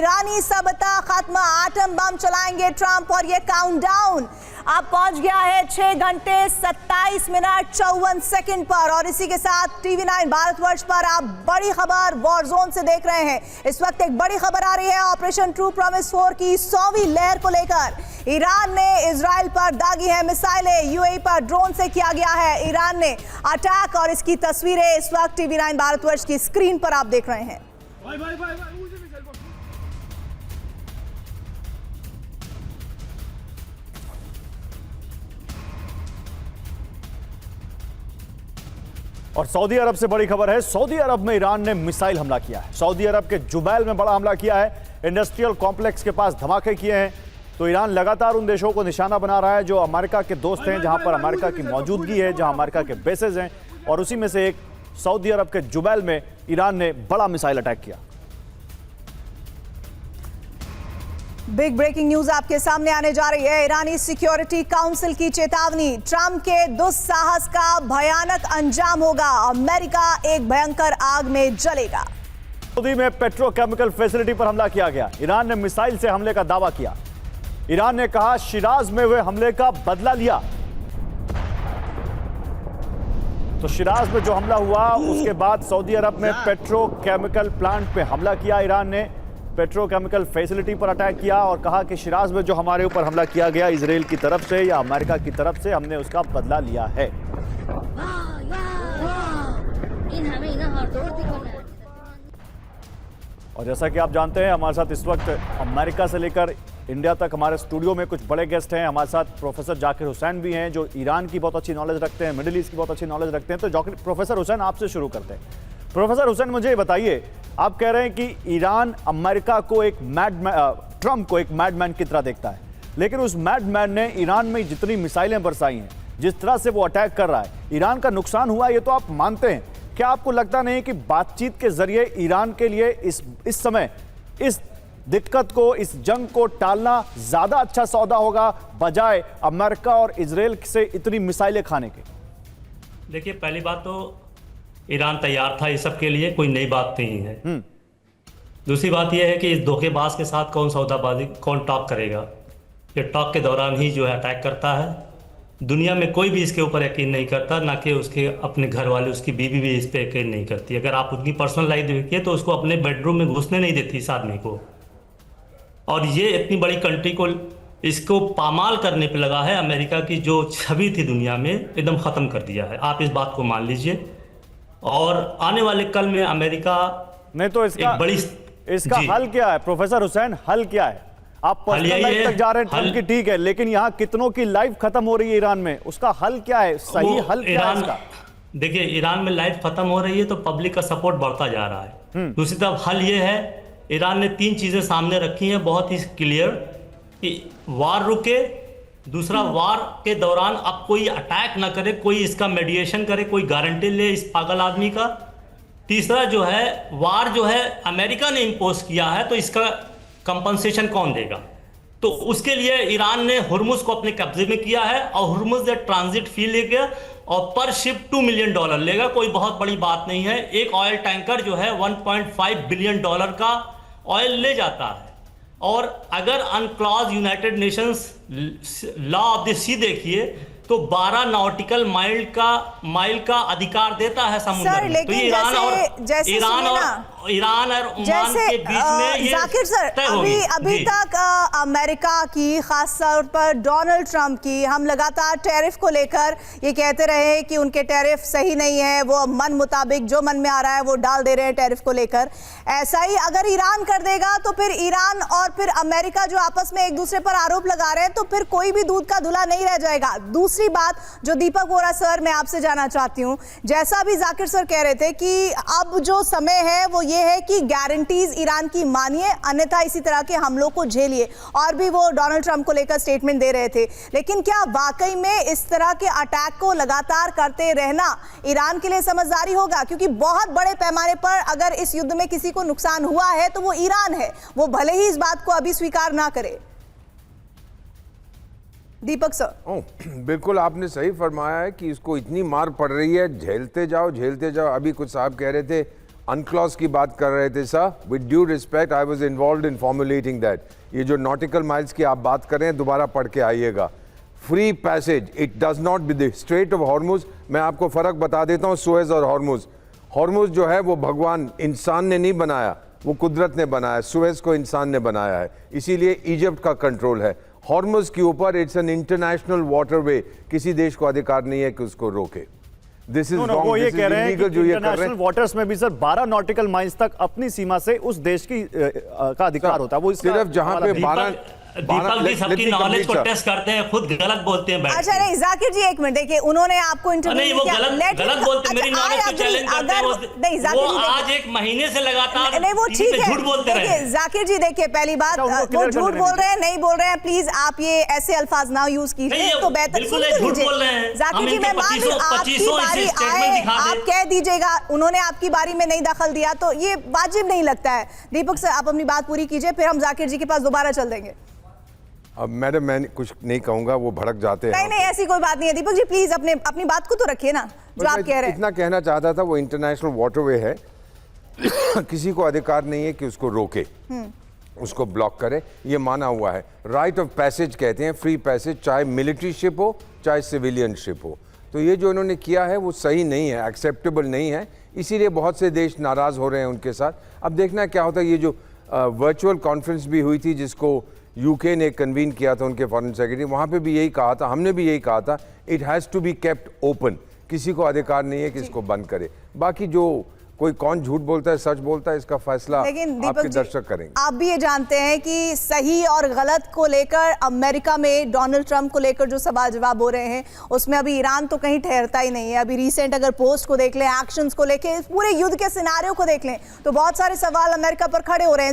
ईरानी सभ्यता खत्म, आटम बम चलाएंगे ट्रंप और ये काउंटडाउन अब पहुंच गया है 6 घंटे 27 मिनट 54 सेकंड पर। और इसी के साथ TV9 भारतवर्ष पर आप बड़ी खबर वॉर जोन से देख रहे हैं। इस वक्त एक बड़ी खबर आ रही है ऑपरेशन ट्रू प्रॉमिस 4 की 100वीं लहर को लेकर। ईरान ने इजराइल पर दागी है मिसाइलें, UAE पर ड्रोन से किया गया है ईरान ने अटैक और इसकी तस्वीरें इस वक्त TV9 भारतवर्ष की स्क्रीन पर आप देख रहे हैं। और सऊदी अरब से बड़ी खबर है। सऊदी अरब में ईरान ने मिसाइल हमला किया है। सऊदी अरब के जुबैल में बड़ा हमला किया है। इंडस्ट्रियल कॉम्प्लेक्स के पास धमाके किए हैं। तो ईरान लगातार उन देशों को निशाना बना रहा है जो अमेरिका के दोस्त हैं, जहां पर अमेरिका की मौजूदगी है, जहां अमेरिका के बेसेस हैं। और उसी में से एक सऊदी अरब के जुबैल में ईरान ने बड़ा मिसाइल अटैक किया। बिग ब्रेकिंग न्यूज आपके सामने आने जा रही है। ईरानी सिक्योरिटी काउंसिल की चेतावनी, ट्रंप के दुस्साहस का भयानक अंजाम होगा, अमेरिका एक भयंकर आग में जलेगा। सऊदी में पेट्रोकेमिकल फैसिलिटी पर हमला किया गया। ईरान ने मिसाइल से हमले का दावा किया। ईरान ने कहा शिराज में हुए हमले का बदला लिया। तो शिराज में जो हमला हुआ उसके बाद सऊदी अरब में पेट्रोकेमिकल प्लांट पे हमला किया। ईरान ने पेट्रोकेमिकल फैसिलिटी पर अटैक किया और कहा कि शिराज में जो हमारे ऊपर हमला किया गया इजराइल की तरफ से या अमेरिका की तरफ से, हमने उसका बदला लिया है। और जैसा कि आप जानते हैं हमारे साथ इस वक्त अमेरिका से लेकर इंडिया तक हमारे स्टूडियो में कुछ बड़े गेस्ट हैं। हमारे साथ प्रोफेसर जाकिर हुसैन भी हैं जो ईरान की बहुत अच्छी नॉलेज रखते हैं, मिडिल ईस्ट की बहुत अच्छी नॉलेज रखते हैं। तो प्रोफेसर हुसैन आपसे शुरू करते हैं। प्रोफेसर हुसैन मुझे ये बताइए, आप कह रहे हैं कि ईरान अमेरिका को एक ट्रंप को एक मैडमैन की तरह देखता है, लेकिन उस मैडमैन ने ईरान में जितनी मिसाइलें बरसाई हैं, जिस तरह से वो अटैक कर रहा है, ईरान का नुकसान हुआ ये तो आप मानते हैं। क्या आपको लगता नहीं कि बातचीत के जरिए ईरान के लिए इस समय इस दिक्कत को, इस जंग को टालना ज्यादा अच्छा सौदा होगा बजाय अमेरिका और इजराइल से इतनी मिसाइलें खाने के? देखिए, पहली बात तो ईरान तैयार था इस सब के लिए, कोई नई बात नहीं है। दूसरी बात यह है कि इस धोखेबाज के साथ कौन सौदाबाजी, कौन टॉक करेगा। ये टॉक के दौरान ही जो है अटैक करता है। दुनिया में कोई भी इसके ऊपर यकीन नहीं करता, ना कि उसके अपने घर वाले, उसकी बीवी भी इस पर यकीन नहीं करती। अगर आप उनकी पर्सनल लाइफ देखिए तो उसको अपने बेडरूम में घुसने नहीं देती इस आदमी को। और ये इतनी बड़ी कंट्री को इसको पामाल करने पे लगा है। अमेरिका की जो छवि थी दुनिया में एकदम ख़त्म कर दिया है। आप इस बात को मान लीजिए। और आने वाले कल में अमेरिका नहीं तो इसका हल क्या है प्रोफेसर हुसैन? हल क्या है? आप पर्सनल लाइफ तक जा रहे हैं ट्रंप की, ठीक है, लेकिन यहाँ कितनों की लाइफ खत्म हो रही है ईरान में, उसका हल क्या है? सही हल क्या है इसका? देखिए, ईरान में लाइफ खत्म हो रही है तो पब्लिक का सपोर्ट बढ़ता जा रहा है। दूसरी तरफ हल ये है, ईरान ने 3 चीजें सामने रखी हैं बहुत ही क्लियर, कि वार रुके, दूसरा वार के दौरान अब कोई अटैक ना करे, कोई इसका मेडिएशन करे, कोई गारंटी ले इस पागल आदमी का। तीसरा जो है, वार जो है अमेरिका ने इंपोज किया है तो इसका कंपनसेशन कौन देगा। तो उसके लिए ईरान ने हुर्मुज को अपने कब्जे में किया है और हुर्मुज से ट्रांजिट फी लेगा और पर शिप $2 मिलियन लेगा। कोई बहुत बड़ी बात नहीं है। एक ऑयल टैंकर जो है $1.5 बिलियन का ऑयल ले जाता है। और अगर UNCLOS United Nations law of the sea देखिए तो 12 नॉटिकल माइल का अधिकार देता है समुद्र में। तो ईरान और ओमान के बीच में ये जाकिर सर, अभी तक अमेरिका की, खास तौर पर डोनाल्ड ट्रंप की, हम लगातार टैरिफ को लेकर ये कहते रहे कि उनके टैरिफ सही नहीं है, वो मन मुताबिक जो मन में आ रहा है वो डाल दे रहे हैं टैरिफ को लेकर। ऐसा ही अगर ईरान कर देगा तो फिर ईरान और फिर अमेरिका जो आपस में एक दूसरे पर आरोप लगा रहे हैं तो फिर कोई भी दूध का धुला नहीं रह जाएगा। दूसरी बात जो दीपक वोरा सर मैं आपसे जानना चाहती हूं, जैसा भी जाकिर सर कह रहे थे कि अब जो समय है वो ये है कि गारंटीज ईरान की मानिए, अन्यथा इसी तरह के हमलों को झेलिए, और भी वो डोनाल्ड ट्रंप को लेकर स्टेटमेंट दे रहे थे। लेकिन क्या वाकई में इस तरह के अटैक को लगातार करते रहना ईरान के लिए समझदारी होगा? क्योंकि बहुत बड़े पैमाने पर अगर इस युद्ध में किसी को नुकसान हुआ है तो वो ईरान है, वो भले ही इस बात को अभी स्वीकार ना करे। दीपक सर। बिल्कुल आपने सही फरमाया है कि इसको इतनी मार पड़ रही है, झेलते जाओ झेलते जाओ। अभी कुछ साहब कह रहे थे अनक्लॉज की बात कर रहे थे sir, with due respect I was involved in formulating that. ये जो नॉटिकल माइल्स की आप बात कर रहे हैं, दोबारा पढ़ के आइएगा। Free passage, it does not be the straight of Hormuz. मैं आपको फर्क बता देता हूँ सुएज और हॉर्मुज। हॉर्मुज जो है वो भगवान इंसान ने नहीं बनाया, वो कुदरत ने बनाया। सुएज को इंसान ने बनाया है, इसीलिए इजिप्ट का कंट्रोल है। हॉर्मुज के ऊपर इट्स एन इंटरनेशनल वाटरवे, किसी देश को अधिकार नहीं है कि उसको रोके। दिस इज रॉन्ग, वो ये दिस कह इज रहे हैं इलीगल कि जो ये कर रहे इंटरनेशनल हैं। वाटर्स में भी सर 12 नॉटिकल माइल्स तक अपनी सीमा से उस देश की का अधिकार होता है। वो इसका सिर्फ जहां पे 12 दीपक जी सबकी नॉलेज को टेस्ट करते हैं, खुद गलत बोलते हैं बैठ अच्छा नहीं जाकिर जी एक मिनट देखिए, उन्होंने आपको इंटरव्यू नहीं वो गलत बोलते, मेरी नॉलेज को चैलेंज करते हैं। नहीं जाकिर वो जी आज एक महीने से लगातार नहीं वो टीवी ठीक पे है। झूठ बोलते रहे। देखिए जाकिर जी, देखिए पहली बात उनको वो clear कर झूठ लेने बोल दीजिए। रहे हैं, नहीं बोल रहे हैं, प्लीज आप ये ऐसे अल्फाज ना यूज कीजिए नहीं, तो बेहतर। बिल्कुल सुन ये तो झूठ लीजिए। बोल रहे हैं। जाकिर हम जी इनके मैं मान लूं 2500 आपकी बारी स्टेटमेंट आए, दिखा आप दें। कह दीजिएगा उन्होंने आपकी बारी में नहीं दखल दिया, तो ये वाजिब नहीं लगता है। दीपक सर आप अपनी बात पूरी कीजिए, फिर हम जाकिर जी के पास दोबारा चल देंगे। अब मैडम मैं कुछ नहीं कहूंगा, वो भड़क जाते हैं। नहीं नहीं ऐसी कोई बात नहीं है दीपक जी, प्लीज अपनी बात को तो रखिए ना जो आप कह रहे हैं। इतना कहना चाहता था, वो इंटरनेशनल वाटरवे है, किसी को अधिकार नहीं है कि उसको रोके, उसको ब्लॉक करे, ये माना हुआ है। राइट ऑफ पैसेज कहते हैं, फ्री पैसेज, चाहे मिलिट्री शिप हो चाहे सिविलियन शिप हो। तो ये जो इन्होंने किया है वो सही नहीं है, एक्सेप्टेबल नहीं है, इसीलिए बहुत से देश नाराज हो रहे हैं उनके साथ। अब देखना क्या होता है। ये जो वर्चुअल कॉन्फ्रेंस भी हुई थी जिसको यूके ने कन्वीन किया था, उनके फॉरेन सेक्रेटरी, वहाँ पे भी यही कहा था, हमने भी यही कहा था, it has to be kept open. किसी को अधिकार नहीं है कि इसको बंद करे। बाकी जो कोई कौन झूठ बोलता है सच बोलता है, इसका फैसला लेकिन दीपक आपके जी, दर्शक करेंगे। आप भी ये जानते हैं कि सही और गलत को लेकर अमेरिका में डोनाल्ड ट्रंप को लेकर जो सवाल जवाब हो रहे हैं, उसमें अभी ईरान तो कहीं ठहरता ही नहीं है। अभी रिसेंट अगर पोस्ट को देख लें, एक्शंस को लेकर, पूरे युद्ध के सिनारियों को देख लें, तो बहुत सारे सवाल अमेरिका पर खड़े हो रहे हैं।